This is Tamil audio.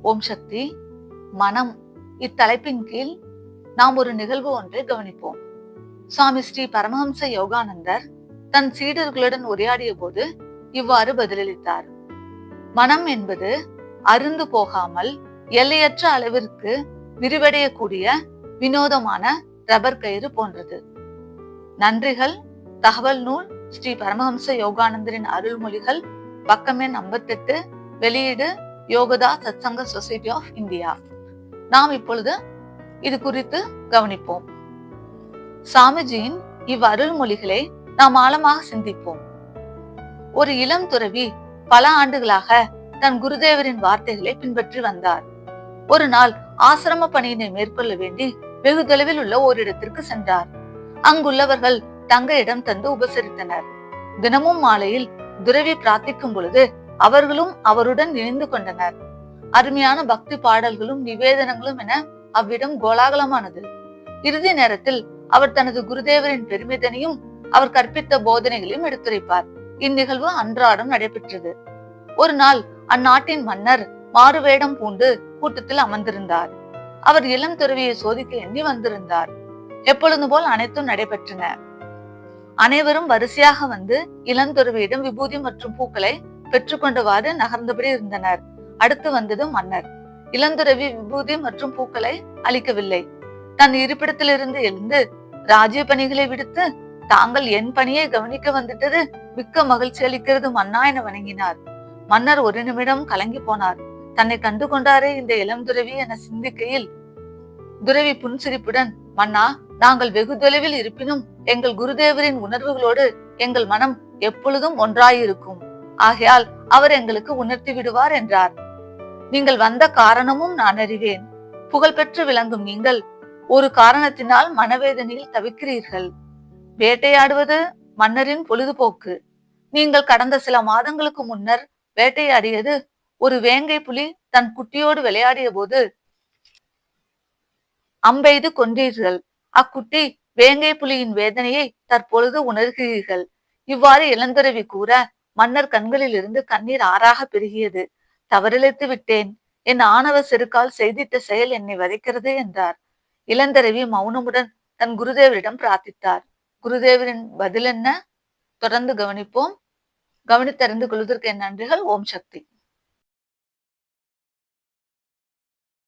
ஓம் சக்தி. மனம் இத்தலைப்பின் கீழ் நாம் ஒரு நிகழ்வு ஒன்றை கவனிப்போம். சுவாமி ஸ்ரீ பரமஹம்ச யோகானந்தர் தன் சீடர்களுடன் உரையாடிய போது இவ்வாறு பதிலளித்தார். மனம் என்பது அருந்து போகாமல் எல்லையற்ற அளவிற்கு விரிவடையக்கூடிய வினோதமான ரப்பர் கயிறு போன்றது. நன்றிகள். தகவல் நூல் ஸ்ரீ பரமஹம்ச யோகானந்தரின் அருள்மொழிகள், பக்கம் எண் 58, வெளியீடு யோகதா சத்சங்க சொசைட்டி ஆஃப் இந்தியா. நாம் இப்பொழுது இது குறித்து கவனிப்போம். சாமிஜியின் இவ் அருள்மொழிகளை நாம் ஆழமாக சிந்திப்போம். ஒரு இளம் துறவி பல ஆண்டுகளாக தன் குருதேவரின் வார்த்தைகளை பின்பற்றி வந்தார். ஒரு நாள் ஆசிரம பணியினை மேற்கொள்ள வேண்டி வெகு தொலைவில் உள்ள ஓரிடத்திற்கு சென்றார். அங்குள்ளவர்கள் தங்க இடம் தந்து உபசரித்தனர். தினமும் மாலையில் துறவி பிரார்த்திக்கும் பொழுது அவர்களும் அவருடன் இணைந்து கொண்டனர். அருமையான பக்தி பாடல்களும் நிவேதனங்களும் என அவ்விடம் கோலாகலமானது. இறுதி நேரத்தில் அவர் தனது குருதேவரின் பெருமிதனையும் அவர் கற்பித்த போதனைகளையும் எடுத்துரைப்பார். இந்நிகழ்வு அன்றாடம் நடைபெற்றது. ஒரு நாள் அந்நாட்டின் மன்னர் மாறுவேடம் பூண்டு கூட்டத்தில் அமர்ந்திருந்தார். அவர் இளம் துறவியை சோதிக்க எண்ணி வந்திருந்தார். எப்பொழுது போல் அனைத்தும் நடைபெற்றன. அனைவரும் வரிசையாக வந்து இளந்துறவியிடம் விபூதி மற்றும் பூக்களை பெற்றுக்கொண்டவாறு நகர்ந்தபடி இருந்தனர். அடுத்து வந்தது மன்னர். இளந்துறவி விபூதி மற்றும் பூக்களை அளிக்கவில்லை. தன் இருப்பிடத்திலிருந்து எழுந்து ராஜ்ய பணிகளை விடுத்து, தாங்கள் என் பணியை கவனிக்க வந்துட்டது மிக்க மகிழ்ச்சி அளிக்கிறது மன்னா என வணங்கினார். மன்னர் ஒரு நிமிடம் கலங்கி போனார். தன்னை கண்டு கொண்டாரே இந்த இளம் துறவி என சிந்திக்கையில் துறவி புன்சிரிப்புடன், மன்னா, நாங்கள் வெகு தொலைவில் இருப்பினும் எங்கள் குருதேவரின் உணர்வுகளோடு எங்கள் மனம் எப்பொழுதும் ஒன்றாயிருக்கும். ஆகையால் அவர் எங்களுக்கு உணர்த்தி விடுவார் என்றார். நீங்கள் வந்த காரணமும் நான் அறிவேன். புகழ்பெற்று விளங்கும் நீங்கள் ஒரு காரணத்தினால் மனவேதனையில் தவிக்கிறீர்கள். வேட்டையாடுவது மன்னரின் பொழுதுபோக்கு. நீங்கள் கடந்த சில மாதங்களுக்கு முன்னர் வேட்டையாடியது ஒரு வேங்கை புலி தன் குட்டியோடு விளையாடிய போது அம்பெய்து கொன்றீர்கள். அக்குட்டி வேங்கை புலியின் வேதனையை தற்பொழுது உணர்கிறீர்கள். இவ்வாறு இளந்துறவி கூற மன்னர் கண்களில் இருந்து கண்ணீர் ஆறாக பெருகியது. தவறிழைத்து விட்டேன். என் ஆணவ செருக்கால் செய்திட்ட செயல் என்னை வதைக்கிறது என்றார். இளந்தரவி மௌனமுடன் தன் குருதேவரிடம் பிரார்த்தித்தார். குருதேவரின் பதில் என்ன? தொடர்ந்து கவனிப்போம். கவனித்தறிந்து கொள்வதற்கு என் நன்றிகள். ஓம் சக்தி.